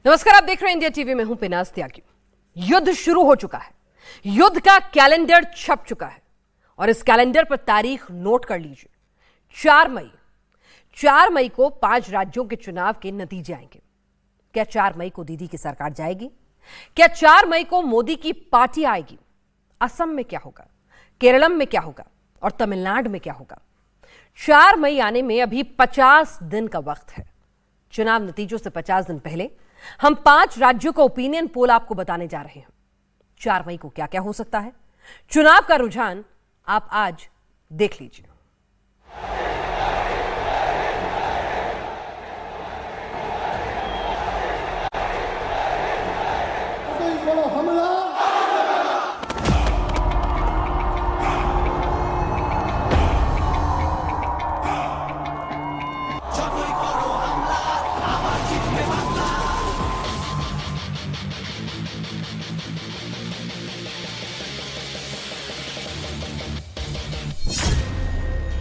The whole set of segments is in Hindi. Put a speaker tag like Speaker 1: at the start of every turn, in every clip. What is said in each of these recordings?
Speaker 1: नमस्कार, आप देख रहे हैं इंडिया टीवी में हूं पिनाज त्यागी। युद्ध शुरू हो चुका है, युद्ध का कैलेंडर छप चुका है और इस कैलेंडर पर तारीख नोट कर लीजिए। 4 मई को 5 राज्यों के चुनाव के नतीजे आएंगे। क्या 4 मई को दीदी की सरकार जाएगी? क्या 4 मई को मोदी की पार्टी आएगी? असम में क्या होगा, केरलम में क्या होगा और तमिलनाडु में क्या होगा? 4 मई आने में अभी 50 दिन का वक्त है। चुनाव नतीजों से 50 दिन पहले हम 5 राज्यों का ओपिनियन पोल आपको बताने जा रहे हैं। 4 मई को क्या क्या हो सकता है, चुनाव का रुझान आप आज देख लीजिए।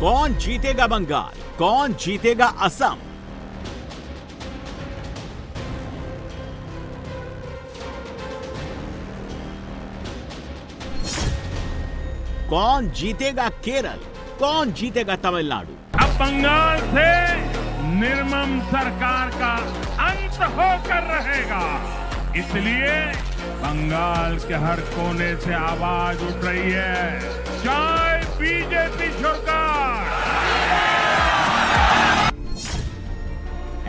Speaker 2: कौन जीतेगा बंगाल, कौन जीतेगा असम? कौन जीतेगा केरल, कौन जीतेगा तमिलनाडु?
Speaker 3: अब बंगाल से निर्मम सरकार का अंत होकर रहेगा, इसलिए बंगाल के हर कोने से आवाज उठ रही है, जय बीजेपी सरकार।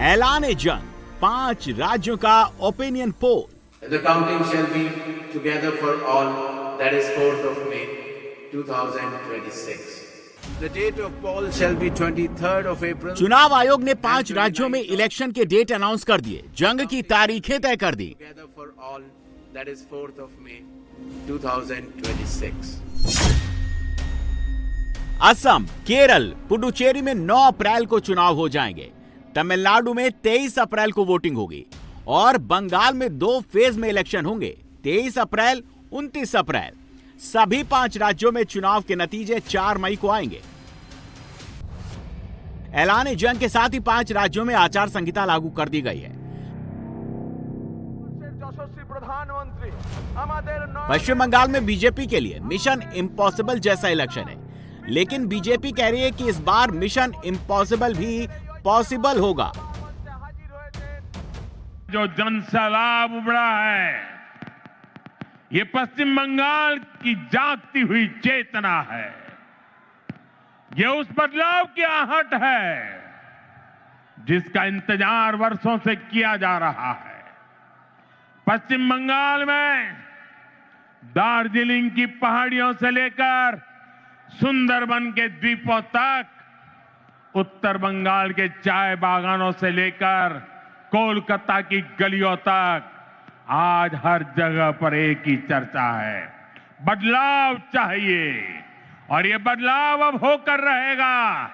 Speaker 2: ऐलान जंग, 5 राज्यों का opinion poll.
Speaker 4: The counting shall be together for all, that is 4th of May 2026. The date of poll shall be 23rd of April.
Speaker 2: चुनाव आयोग ने 5 राज्यों में इलेक्शन के डेट अनाउंस कर दिए, जंग की तारीखें तय कर दी।
Speaker 4: Together for all, that is 4th of May 2026.
Speaker 2: Assam, Kerala, Puducherry में 9 अप्रैल को चुनाव हो जाएंगे। तमिलनाडु में 23 अप्रैल को वोटिंग होगी और बंगाल में 2 फेज में इलेक्शन होंगे, 23 अप्रैल, 29 अप्रैल। सभी 5 राज्यों में चुनाव के नतीजे 4 मई को आएंगे। ऐलान जंग के साथ ही 5 राज्यों में आचार संहिता लागू कर दी गई है। पश्चिम बंगाल में बीजेपी के लिए मिशन इम्पॉसिबल जैसा इलेक्शन है, लेकिन बीजेपी कह रही है कि इस बार मिशन इम्पॉसिबल भी पॉसिबल होगा।
Speaker 3: जो जनसैलाब उमड़ा है, ये पश्चिम बंगाल की जागती हुई चेतना है, ये उस बदलाव की आहट है जिसका इंतजार वर्षों से किया जा रहा है। पश्चिम बंगाल में दार्जिलिंग की पहाड़ियों से लेकर सुंदरबन के द्वीपों तक, उत्तर बंगाल के चाय बागानों से लेकर कोलकाता की गलियों तक, आज हर जगह पर एक ही चर्चा है, बदलाव चाहिए और ये बदलाव अब होकर रहेगा।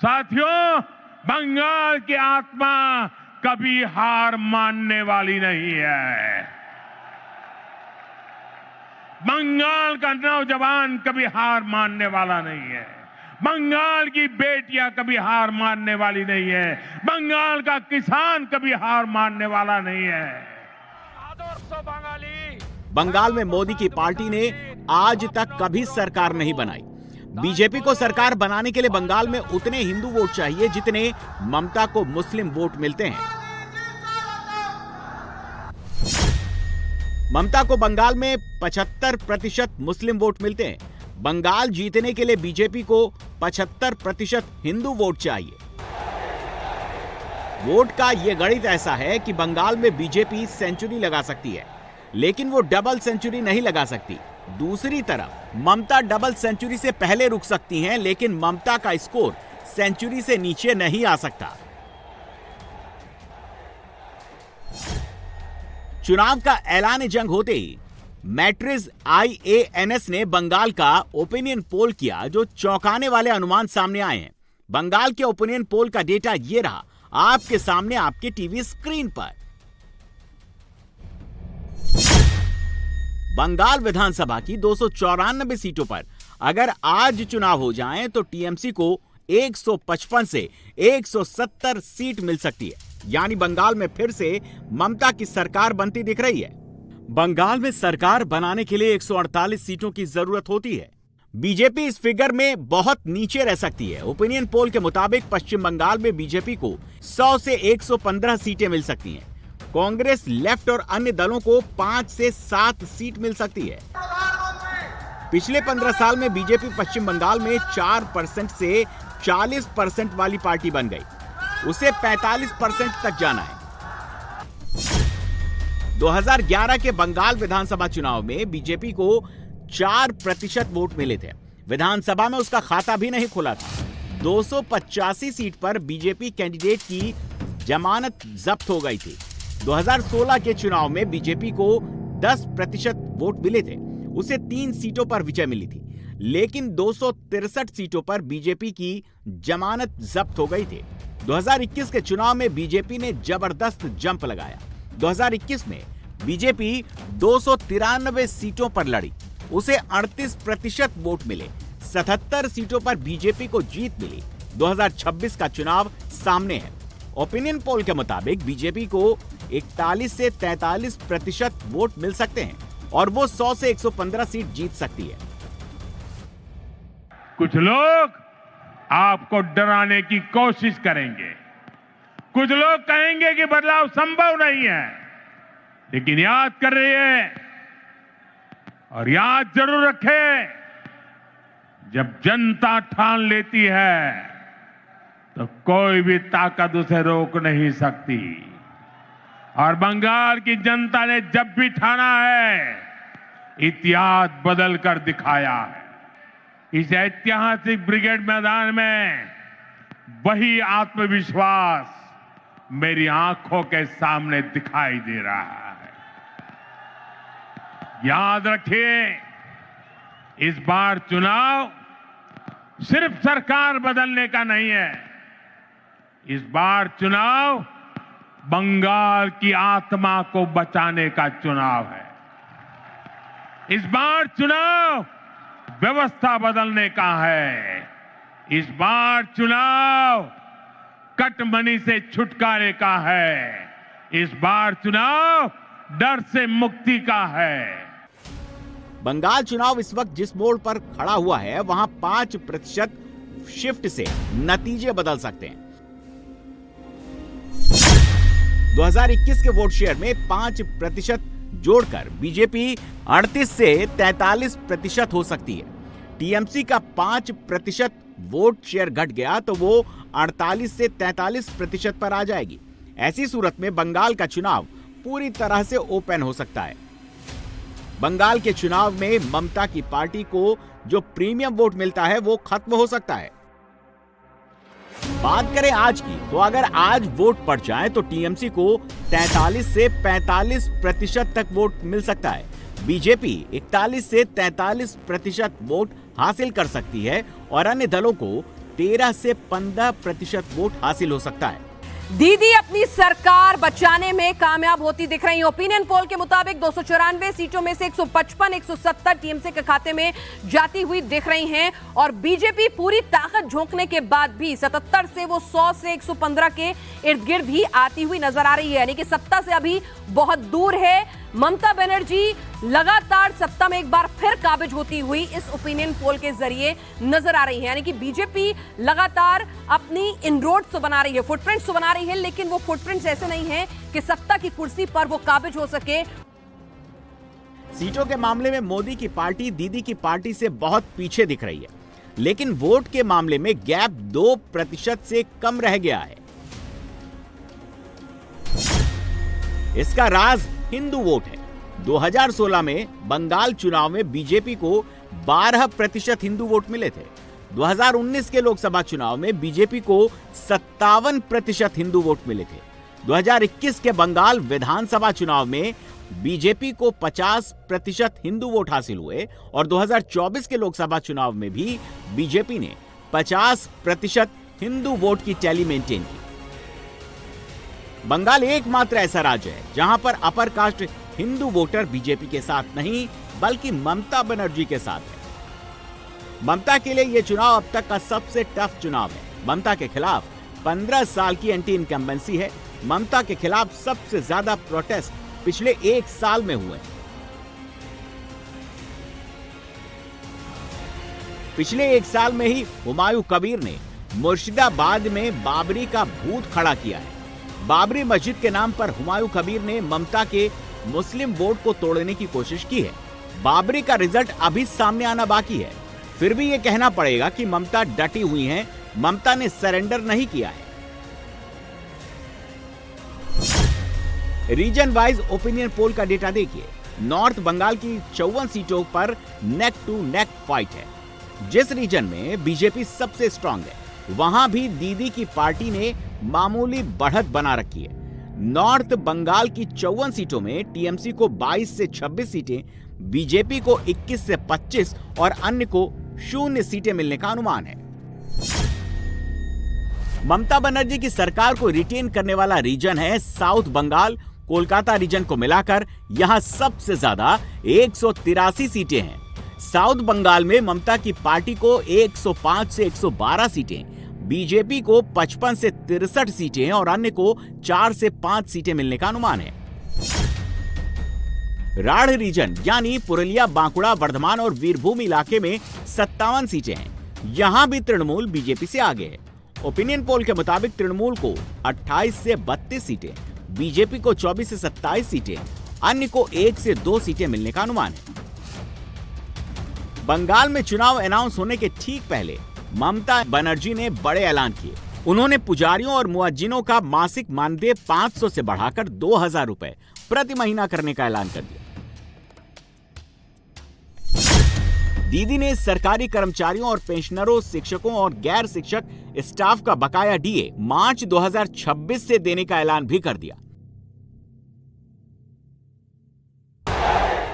Speaker 3: साथियों, बंगाल की आत्मा कभी हार मानने वाली नहीं है। बंगाल का नौजवान कभी हार मानने वाला नहीं है। बंगाल की बेटियां कभी हार मानने वाली नहीं है। बंगाल का किसान कभी हार मानने वाला नहीं है।
Speaker 2: बंगाल में मोदी की पार्टी ने आज तक कभी सरकार नहीं बनाई। बीजेपी को सरकार बनाने के लिए बंगाल में उतने हिंदू वोट चाहिए जितने ममता को मुस्लिम वोट मिलते हैं। ममता को बंगाल में 75% मुस्लिम वोट मिलते हैं। बंगाल जीतने के लिए बीजेपी को 75% हिंदू वोट चाहिए। वोट का यह गणित ऐसा है कि बंगाल में बीजेपी सेंचुरी लगा सकती है, लेकिन वो डबल सेंचुरी नहीं लगा सकती। दूसरी तरफ ममता डबल सेंचुरी से पहले रुक सकती हैं, लेकिन ममता का स्कोर सेंचुरी से नीचे नहीं आ सकता। चुनाव का ऐलान जंग होते ही मैट्रिज IANS ने बंगाल का ओपिनियन पोल किया, जो चौंकाने वाले अनुमान सामने आए हैं। बंगाल के ओपिनियन पोल का डेटा ये रहा आपके सामने, आपके टीवी स्क्रीन पर। बंगाल विधानसभा की 294 सीटों पर अगर आज चुनाव हो जाएं तो टीएमसी को 155 से 170 सीट मिल सकती है। यानी बंगाल में फिर से ममता की सरकार बनती दिख रही है। बंगाल में सरकार बनाने के लिए 148 सीटों की जरूरत होती है। बीजेपी इस फिगर में बहुत नीचे रह सकती है। ओपिनियन पोल के मुताबिक पश्चिम बंगाल में बीजेपी को 100 से 115 सीटें मिल सकती हैं। कांग्रेस, लेफ्ट और अन्य दलों को 5 से 7 सीट मिल सकती है। पिछले 15 साल में बीजेपी पश्चिम बंगाल में 4% से 40% वाली पार्टी बन गई। उसे 45% तक जाना है। 2011 के बंगाल विधानसभा चुनाव में बीजेपी को 4% वोट मिले थे। विधानसभा में उसका खाता भी नहीं खुला था। 285 सीट पर बीजेपी कैंडिडेट की जमानत जब्त हो गई थी। 2016 के चुनाव में बीजेपी को 10% वोट मिले थे। उसे 3 सीटों पर विजय मिली थी, लेकिन 263 सीटों पर बीजेपी की जमानत जब्त हो गई थी। 2021 के चुनाव में बीजेपी ने जबरदस्त जंप लगाया। 2021 में बीजेपी 293 सीटों पर लड़ी। उसे 38% वोट मिले। 77 सीटों पर बीजेपी को जीत मिली। 2026 का चुनाव सामने है। ओपिनियन पोल के मुताबिक बीजेपी को 41 से 43% वोट मिल सकते हैं और वो 100 से 115 सीट जीत सकती है।
Speaker 3: कुछ लोग आपको डराने की कोशिश करेंगे, कुछ लोग कहेंगे कि बदलाव संभव नहीं है, लेकिन याद कर रहिए और याद जरूर रखें, जब जनता ठान लेती है तो कोई भी ताकत उसे रोक नहीं सकती। और बंगाल की जनता ने जब भी ठाना है, इतिहास बदल कर दिखाया है। इस ऐतिहासिक ब्रिगेड मैदान में वही आत्मविश्वास मेरी आंखों के सामने दिखाई दे रहा है। याद रखिए, इस बार चुनाव सिर्फ सरकार बदलने का नहीं है। इस बार चुनाव बंगाल की आत्मा को बचाने का चुनाव है। इस बार चुनाव व्यवस्था बदलने का है। इस बार चुनाव कटमनी से छुटकारे का है। इस बार चुनाव डर से मुक्ति का है।
Speaker 2: बंगाल चुनाव इस वक्त जिस मोड़ पर खड़ा हुआ है, वहां 5% शिफ्ट से नतीजे बदल सकते हैं। 2021 के वोट शेयर में 5% जोड़कर बीजेपी 38 से 43% हो सकती है। टीएमसी का 5% वोट शेयर घट गया तो वो 48 से 43% पर आ जाएगी। ऐसी सूरत में बंगाल का चुनाव पूरी तरह से ओपन हो सकता है। बंगाल के चुनाव में ममता की पार्टी को जो प्रीमियम वोट मिलता है वो खत्म हो सकता है। बात करें आज की, तो अगर आज वोट पड़ जाए तो टीएमसी को 43 से 45% तक वोट मिल सकता है। बीजेपी 41 से 43% वोट हासिल कर सकती है और अन्य दलों को 13 से 15% वोट हासिल हो सकता है।
Speaker 1: दीदी अपनी सरकार बचाने में कामयाब होती दिख रही है। ओपिनियन पोल के मुताबिक 294 सीटों में से 155, 170 टीएमसी के खाते में जाती हुई दिख रही हैं और बीजेपी पूरी ताकत झोंकने के बाद भी 77 से वो 100 से 115 के इर्द गिर्द ही आती हुई नजर आ रही है, यानी कि सत्ता से अभी बहुत दूर है। ममता बनर्जी लगातार सत्ता में एक बार फिर काबिज होती हुई इस ओपिनियन पोल के जरिए नजर आ रही है, यानी कि बीजेपी लगातार अपनी इनरोड्स तो बना रही है, फुटप्रिंट्स तो बना रही है, लेकिन वो फुटप्रिंट्स ऐसे नहीं है कि सत्ता की कुर्सी पर वो काबिज हो सके।
Speaker 2: सीटों के मामले में मोदी की पार्टी दीदी की पार्टी से बहुत पीछे दिख रही है, लेकिन वोट के मामले में गैप 2% से कम रह गया है। इसका राज हिंदू वोट है। 2016 में बंगाल चुनाव में बीजेपी को 12% हिंदू वोट मिले थे। 2019 के लोकसभा चुनाव में बीजेपी को 57% हिंदू वोट मिले थे। 2021 के बंगाल विधानसभा चुनाव में बीजेपी को 50% हिंदू वोट हासिल हुए और 2024 के लोकसभा चुनाव में भी बीजेपी ने 50% हिंदू वोट की टैली मेंटेन की। बंगाल एकमात्र ऐसा राज्य है जहां पर upper caste Hindu voter BJP के साथ नहीं बल्कि ममता बनर्जी के साथ है। ममता के लिए यह चुनाव अब तक का सबसे टफ चुनाव है। ममता के खिलाफ 15 साल की एंटी इनकम्बेंसी है। ममता के खिलाफ सबसे ज्यादा प्रोटेस्ट पिछले 1 साल में हुए। पिछले 1 साल में ही हुमायूं कबीर ने मुर्शिदाबाद में बाबरी का भूत खड़ा किया है। बाबरी मस्जिद के नाम पर हुमायूं कबीर ने ममता के मुस्लिम वोट को तोड़ने की कोशिश की है। बाबरी का रिजल्ट अभी सामने आना बाकी है, फिर भी यह कहना पड़ेगा कि ममता डटी हुई हैं, ममता ने सरेंडर नहीं किया है। रीजन वाइज ओपिनियन पोल का डेटा देखिए। नॉर्थ बंगाल की 54 सीटों पर नेक टू नेक फाइट है। जिस रीजन में बीजेपी सबसे स्ट्रांग है, वहां भी दीदी की पार्टी ने मामूली बढ़त बना रखी है। नॉर्थ बंगाल की 54 सीटों में टीएमसी को 22 से 26 सीटें, बीजेपी को 21 से 25 और अन्य को 0 सीटें मिलने का अनुमान है। ममता बनर्जी की सरकार को रिटेन करने वाला रीजन है साउथ बंगाल। कोलकाता रीजन को मिलाकर यहां सबसे ज्यादा 183 सीटें हैं। साउथ बंगाल में ममता की पार्टी को 105 से 112 सीटें, बीजेपी को 55 से 63 सीटें और अन्य को 4 से 5 सीटें मिलने का अनुमान है। राढ़ रीजन यानी पुरुलिया, बांकुड़ा, वर्धमान और वीरभूम इलाके में 57 सीटें हैं। यहां भी तृणमूल बीजेपी से आगे है। ओपिनियन पोल के मुताबिक तृणमूल को 28 से 32 सीटें, बीजेपी को 24 से 27 सीटें, अन्य को 1 से 2 सीटें मिलने का अनुमान है। बंगाल में चुनाव अनाउंस होने के ठीक पहले ममता बनर्जी ने बड़े ऐलान किए। उन्होंने पुजारियों और मुअज्जिनों का मासिक मानदेय 500 से बढ़ाकर 2000 रुपए प्रति महीना करने का ऐलान कर दिया। दीदी ने सरकारी कर्मचारियों और पेंशनरों, शिक्षकों और गैर शिक्षक स्टाफ का बकाया डीए मार्च 2026 से देने का ऐलान भी कर दिया।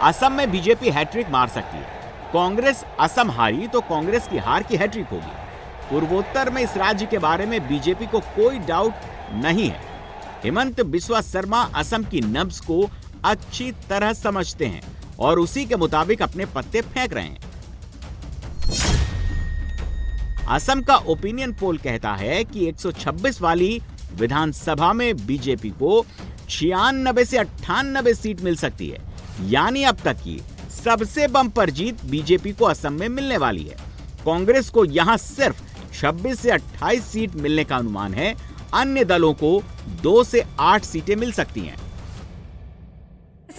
Speaker 2: असम में बीजेपी हैट्रिक मार सकती है। कांग्रेस असम हारी तो कांग्रेस की हार की हैट्रिक होगी। पूर्वोत्तर में इस राज्य के बारे में बीजेपी को कोई डाउट नहीं है। हेमंत बिस्वा शर्मा असम की नब्ज को अच्छी तरह समझते हैं और उसी के मुताबिक अपने पत्ते फेंक रहे हैं। असम का ओपिनियन पोल कहता है कि 126 वाली विधानसभा में बीजेपी को 96 से 98 सीट मिल सकती है, यानी अब तक की सबसे बम्पर जीत बीजेपी को असम में मिलने वाली है। कांग्रेस को यहां सिर्फ 26 से 28 सीट मिलने का अनुमान है। अन्य दलों को 2 से 8 सीटें मिल सकती हैं।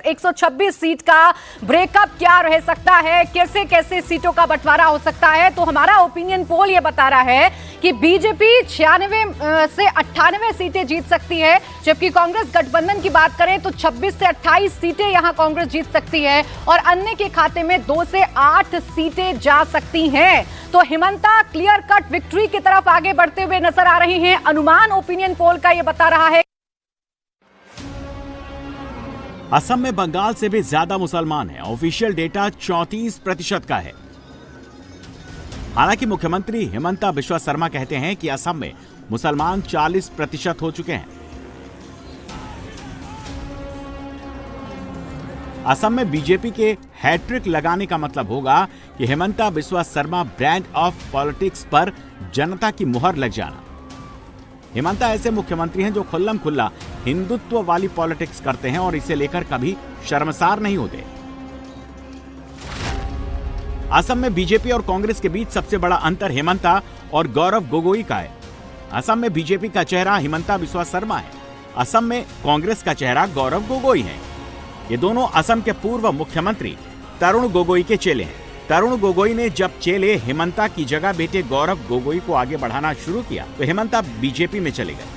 Speaker 5: 126 सीट का ब्रेकअप क्या रह सकता है, कैसे कैसे सीटों का बंटवारा हो सकता है, तो हमारा ओपिनियन पोल ये बता रहा है कि बीजेपी 96 से 98 सीटें जीत सकती है, जबकि कांग्रेस गठबंधन की बात करें तो 26 से 28 सीटें यहां कांग्रेस जीत सकती है और अन्य के खाते में 2 से 8 सीटें जा सकती हैं। तो हिमंता क्लियर कट विक्ट्री की तरफ आगे बढ़ते हुए नजर आ रही हैं। अनुमान ओपिनियन पोल का यह बता रहा है।
Speaker 2: असम में बंगाल से भी ज्यादा मुसलमान हैं। ऑफिशियल डेटा 34% का है। हालांकि मुख्यमंत्री हिमंता बिस्वा शर्मा कहते हैं कि असम में मुसलमान 40% हो चुके हैं। असम में बीजेपी के हैट्रिक लगाने का मतलब होगा कि Himanta Biswa Sharma brand of politics पर जनता की मुहर लग जाना। हिमंता ऐसे मुख्यमंत्री हैं जो खुल्लम खुल्ला हिंदुत्व वाली पॉलिटिक्स करते हैं और इसे लेकर कभी शर्मसार नहीं होते। असम में बीजेपी और कांग्रेस के बीच सबसे बड़ा अंतर हिमंता और गौरव गोगोई का है। असम में बीजेपी का चेहरा हिमंता बिस्वा शर्मा है, असम में कांग्रेस का चेहरा गौरव गोगोई है। ये दोनों असम के पूर्व मुख्यमंत्री तरुण गोगोई के चेले हैं। तरुण गोगोई ने जब चेले हिमंता की जगह बेटे गौरव गोगोई को आगे बढ़ाना शुरू किया तो हिमंता बीजेपी में चले गए।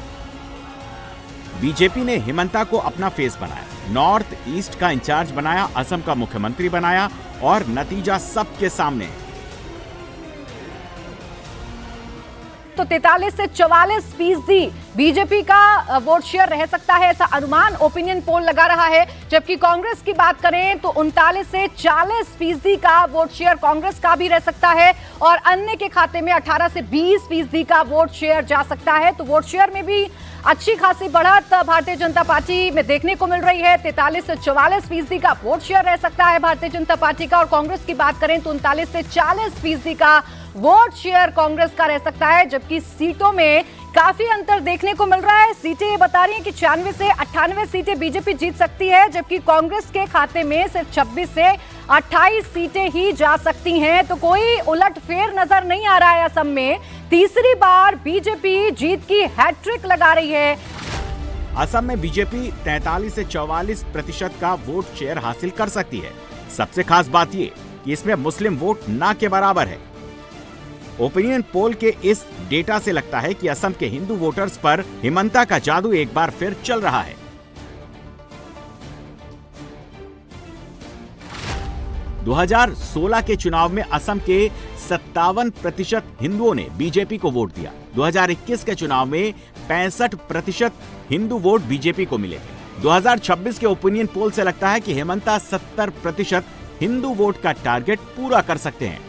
Speaker 2: बीजेपी ने हिमंता को अपना फेस बनाया, नॉर्थ ईस्ट का इंचार्ज बनाया, असम का मुख्यमंत्री बनाया और नतीजा सबके सामने है।
Speaker 5: तो 43 से 44% बीजेपी का वोट शेयर रह सकता है, ऐसा अनुमान ओपिनियन पोल लगा रहा है। जबकि कांग्रेस की बात करें तो 39 से 40% का वोट शेयर कांग्रेस का भी रह सकता है और अन्य के खाते में 18 से 20% का वोट शेयर जा सकता है। तो वोट शेयर में भी अच्छी खासी बढ़त भारतीय जनता पार्टी में देखने को मिल रही है। 43 से 44% का वोट शेयर रह सकता है भारतीय जनता पार्टी का और कांग्रेस की बात करें तो 39 से 40% का वोट शेयर कांग्रेस का रह सकता है। जबकि सीटों में काफी अंतर देखने को मिल रहा है। सीटें ये बता रही हैं कि 96 से 98 सीटें बीजेपी जीत सकती है, जबकि कांग्रेस के खाते में सिर्फ 26 से 28 सीटें ही जा सकती हैं। तो कोई उलटफेर नजर नहीं आ रहा है। असम में तीसरी बार बीजेपी जीत की हैट्रिक लगा रही है।
Speaker 2: असम में बीजेपी 43 से 44% का वोट शेयर हासिल कर सकती है। सबसे खास बात ये कि इसमें मुस्लिम वोट ना के बराबर है। ओपिनियन पोल के इस डेटा से लगता है कि असम के हिंदू वोटर्स पर हिमंता का जादू एक बार फिर चल रहा है। 2016 के चुनाव में असम के 57% हिंदुओं ने बीजेपी को वोट दिया। 2021 के चुनाव में 65% हिंदू वोट बीजेपी को मिले थे। 2026 के ओपिनियन पोल से लगता है कि हिमंता 70% हिंदू वोट का टारगेट पूरा कर सकते हैं।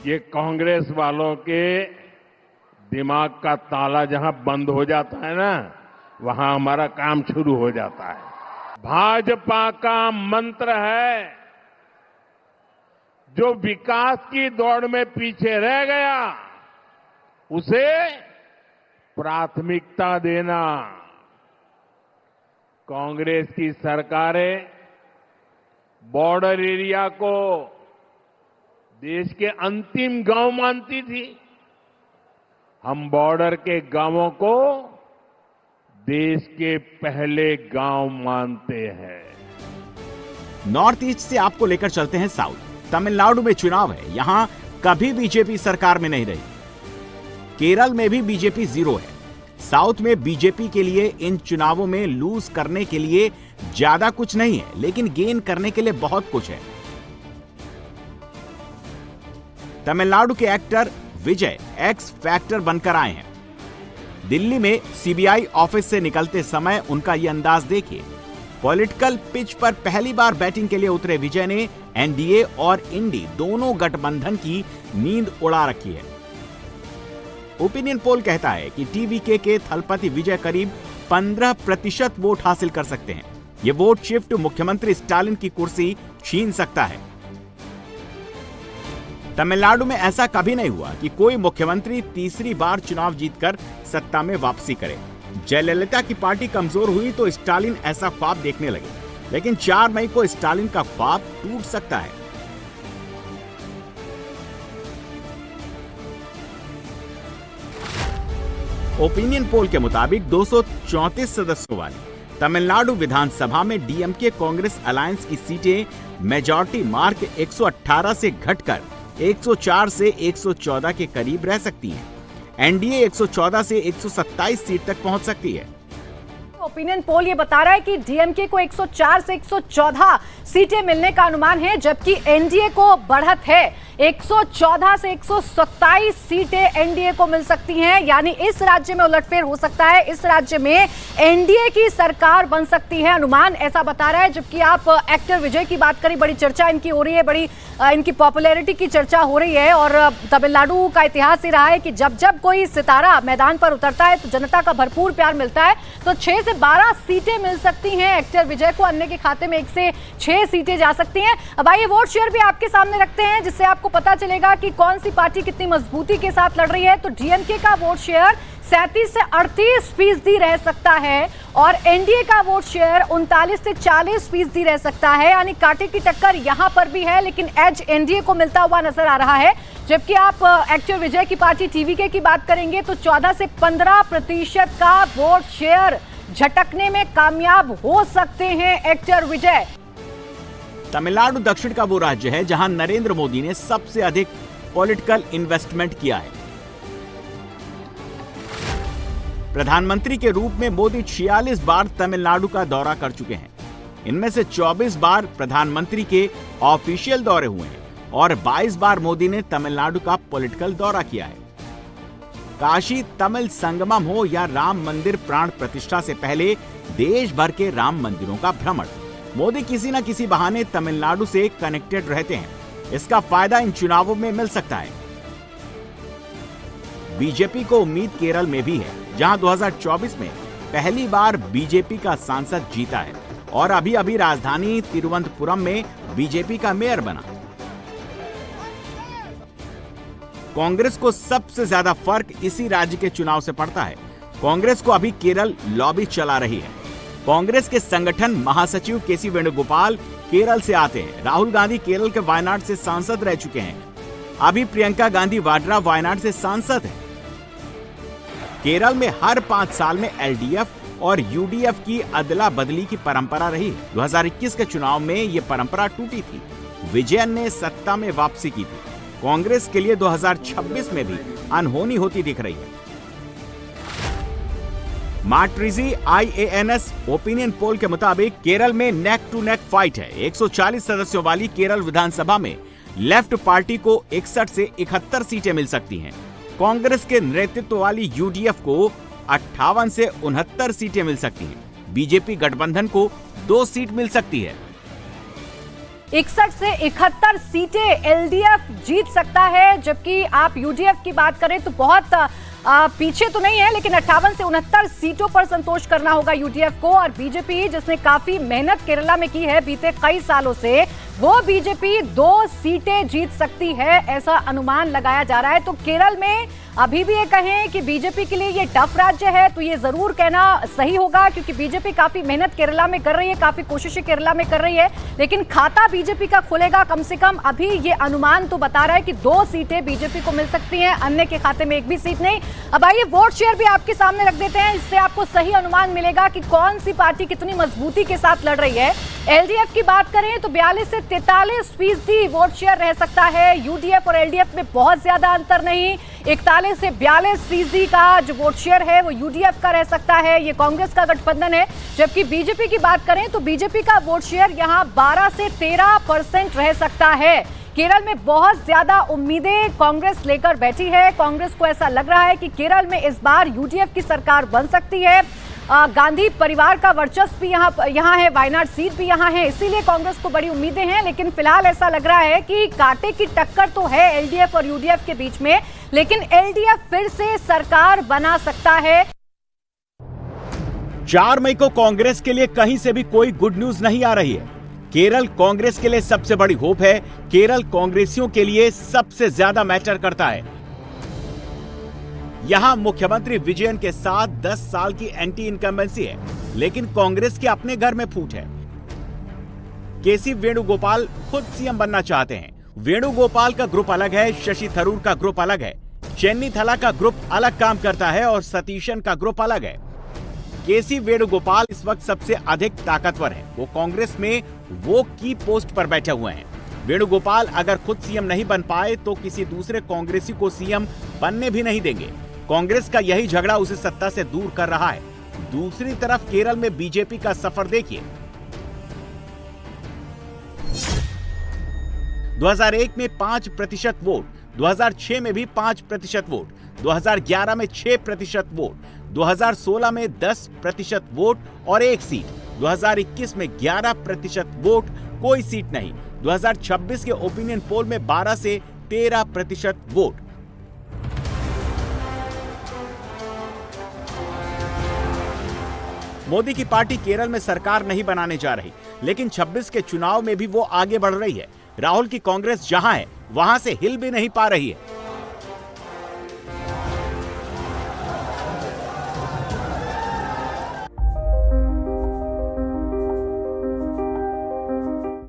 Speaker 3: ये कांग्रेस वालों के दिमाग का ताला जहां बंद हो जाता है ना, वहां हमारा काम शुरू हो जाता है। भाजपा का मंत्र है, जो विकास की दौड़ में पीछे रह गया उसे प्राथमिकता देना। कांग्रेस की सरकारें बॉर्डर एरिया को देश के अंतिम गांव मानती थी। हम बॉर्डर के गांवों को देश के पहले गांव मानते हैं।
Speaker 2: नॉर्थ ईस्ट से आपको लेकर चलते हैं साउथ। तमिलनाडु में चुनाव है, यहां कभी बीजेपी सरकार में नहीं रही। केरल में भी बीजेपी 0 है। साउथ में बीजेपी के लिए इन चुनावों में लूज करने के लिए ज्यादा कुछ नहीं है, लेकिन गेन करने के लिए बहुत कुछ है। तमिलनाडु के एक्टर विजय एक्स फैक्टर बनकर आए हैं। दिल्ली में सीबीआई ऑफिस से निकलते समय उनका ये अंदाज देखिए। पॉलिटिकल पिच पर पहली बार बैटिंग के लिए उतरे विजय ने एनडीए और इंडी दोनों गठबंधन की नींद उड़ा रखी है। ओपिनियन पोल कहता है कि टीवीके के थलपति विजय करीब 15% वोट हासिल कर सकते हैं। ये वोट शिफ्ट मुख्यमंत्री स्टालिन की कुर्सी छीन सकता है। तमिलनाडु में ऐसा कभी नहीं हुआ कि कोई मुख्यमंत्री तीसरी बार चुनाव जीतकर सत्ता में वापसी करे। जयललिता की पार्टी कमजोर हुई तो स्टालिन ऐसा ख्वाब देखने लगे, लेकिन 4 मई को स्टालिन का ख्वाब टूट सकता है। ओपिनियन पोल के मुताबिक 234 सदस्यों वाली तमिलनाडु विधानसभा में डीएमके कांग्रेस अलायंस की सीटें मेजॉरिटी मार्क 118 से घटकर 104 से 114 के करीब रह सकती हैं। एनडीए 114 से 127 सीट तक पहुंच सकती है।
Speaker 5: ओपिनियन पोल ये बता रहा है कि डीएमके को 104 से 114 सीटें मिलने का अनुमान है, जबकि एनडीए को बढ़त है। 114 से 127 सीटें एनडीए को मिल सकती हैं, यानी इस राज्य में उलटफेर हो सकता है। इस राज्य में एनडीए की सरकार बन सकती है, अनुमान ऐसा बता रहा है। जबकि आप एक्टर विजय की बात करें, बड़ी चर्चा इनकी हो रही है, बड़ी इनकी पॉपुलैरिटी की चर्चा हो रही है। और तमिलनाडु का इतिहास ही रहा है कि जब जब कोई सितारा मैदान पर उतरता है तो जनता का भरपूर प्यार मिलता है। तो 6 से 12 सीटें मिल सकती हैं एक्टर विजय को, अन्य के खाते में 1 से 6 सीटें जा सकती हैं। अब आइए वोट शेयर भी आपके सामने रखते हैं, जिससे आपको पता चलेगा कि कौन सी पार्टी कितनी मजबूती के साथ लड़ रही है। तो डीएमके का वोट शेयर 37 से 38% रह सकता है और एनडीए का वोट शेयर 39 से 40% रह सकता है, यानी कांटे की टक्कर यहां पर भी है, लेकिन एज एनडीए को मिलता हुआ नजर आ रहा है। जबकि आप एक्टर विजय की पार्टी टीवीके की बात करेंगे तो 14 से 15% का वोट शेयर झटकने में कामयाब हो सकते हैं एक्टर विजय।
Speaker 2: तमिलनाडु दक्षिण का वो राज्य है जहां नरेंद्र मोदी ने सबसे अधिक पॉलिटिकल इन्वेस्टमेंट किया है। प्रधानमंत्री के रूप में मोदी 46 बार तमिलनाडु का दौरा कर चुके हैं। इनमें से 24 बार प्रधानमंत्री के ऑफिशियल दौरे हुए हैं और 22 बार मोदी ने तमिलनाडु का पॉलिटिकल दौरा किया है। काशी तमिल संगमम हो या राम मंदिर प्राण प्रतिष्ठा से पहले देश भर के राम मंदिरों का भ्रमण, मोदी किसी न किसी बहाने तमिलनाडु से कनेक्टेड रहते हैं। इसका फायदा इन चुनावों में मिल सकता है। बीजेपी को उम्मीद केरल में भी है, जहां 2024 में पहली बार बीजेपी का सांसद जीता है और अभी अभी राजधानी तिरुवनंतपुरम में बीजेपी का मेयर बना। कांग्रेस को सबसे ज्यादा फर्क इसी राज्य के चुनाव से पड़ता है। कांग्रेस को अभी केरल लॉबी चला रही है। कांग्रेस के संगठन महासचिव केसी वेणुगोपाल केरल से आते हैं। राहुल गांधी केरल के वायनाड से सांसद रह चुके हैं। अभी प्रियंका गांधी वाड्रा वायनाड से सांसद हैं। केरल में हर 5 साल में एलडीएफ और यूडीएफ की अदला बदली की परंपरा रही। 2021 के चुनाव में ये परंपरा टूटी थी। विजयन ने सत्ता में वापसी की थी। कांग्रेस के लिए 2026 में भी अनहोनी होती दिख रही है। मार्ट्रिजी IANS ओपिनियन पोल के मुताबिक केरल में नेक टू नेक फाइट है। 140 सदस्यों वाली केरल विधानसभा में लेफ्ट पार्टी को 61 से 71 सीटें मिल सकती हैं। कांग्रेस के नेतृत्व वाली यूडीएफ को 58 से 69 सीटें मिल सकती हैं। बीजेपी गठबंधन को 2 सीट मिल सकती है।
Speaker 5: 61 से 71 सीटें एलडीएफ जीत सकता है, जबकि आप यूडीएफ की बात करें तो बहुत पीछे तो नहीं है, लेकिन 58 से 69 सीटों पर संतोष करना होगा यूडीएफ को। और बीजेपी जिसने काफी मेहनत केरला में की है बीते कई सालों से, वो बीजेपी 2 सीटें जीत सकती है, ऐसा अनुमान लगाया जा रहा है। तो केरल में अभी भी ये कहें कि बीजेपी के लिए ये टफ राज्य है तो ये जरूर कहना सही होगा, क्योंकि बीजेपी काफी मेहनत केरला में कर रही है, काफी कोशिशें केरला में कर रही है, लेकिन खाता बीजेपी का खुलेगा कम से कम। अभी ये अनुमान तो बता रहा है कि 2 सीटें बीजेपी को मिल सकती हैं, अन्य के खाते में एक भी सीट नहीं। अब आइए वोट शेयर भी आपके सामने रख देते हैं, इससे आपको सही अनुमान मिलेगा कि कौन सी पार्टी कितनी मजबूती के साथ लड़ रही है। एलडीएफ की बात करें तो 42 से 43% वोट शेयर रह सकता है। यूडीएफ और एलडीएफ में बहुत ज्यादा अंतर नहीं, 41 से 42% का जो वोट शेयर है वो यूडीएफ का रह सकता है। ये कांग्रेस का गठबंधन है। जबकि बीजेपी की बात करें तो बीजेपी का वोट शेयर यहां 12 से 13% रह सकता है। केरल में बहुत ज्यादा उम्मीदें कांग्रेस लेकर बैठी है। कांग्रेस को ऐसा लग रहा है कि केरल में इस बार यूडीएफ की सरकार बन सकती है। गांधी परिवार का वर्चस्व भी यहाँ है, वायनाड सीट भी यहाँ है, इसीलिए कांग्रेस को बड़ी उम्मीदें हैं। लेकिन फिलहाल ऐसा लग रहा है कि कांटे की टक्कर तो है एलडीएफ और यूडीएफ के बीच में, लेकिन एलडीएफ फिर से सरकार बना सकता है।
Speaker 2: 4 मई को कांग्रेस के लिए कहीं से भी कोई गुड न्यूज नहीं आ रही है। केरल कांग्रेस के लिए सबसे बड़ी होप है। केरल कांग्रेसियों के लिए सबसे ज्यादा मैटर करता है। यहां मुख्यमंत्री विजयन के साथ 10 साल की एंटी इनकम्बेंसी है, लेकिन कांग्रेस के अपने घर में फूट है। केसी वेणुगोपाल खुद सीएम बनना चाहते हैं। वेणुगोपाल का ग्रुप अलग है, शशि थरूर का ग्रुप अलग है, चेन्नी थला का ग्रुप अलग काम करता है और सतीशन का ग्रुप अलग है। केसी वेणुगोपाल इस वक्त सबसे अधिक ताकतवर है। वो कांग्रेस में वो की पोस्ट पर बैठे हुए हैं। वेणुगोपाल अगर खुद सीएम नहीं बन पाए तो किसी दूसरे कांग्रेसी को सीएम बनने भी नहीं देंगे। कांग्रेस का यही झगड़ा उसे सत्ता से दूर कर रहा है। दूसरी तरफ केरल में बीजेपी का सफर देखिए। 2001 में 5% वोट, 2006 में भी 5% वोट, 2011 में 6% वोट, 2016 में 10% वोट और 1 सीट, 2021 में 11% वोट, कोई सीट नहीं। 2026 के ओपिनियन पोल में 12 से 13% वोट। मोदी की पार्टी केरल में सरकार नहीं बनाने जा रही, लेकिन 26 के चुनाव में भी वो आगे बढ़ रही है। राहुल की कांग्रेस जहां है वहां से हिल भी नहीं पा रही है।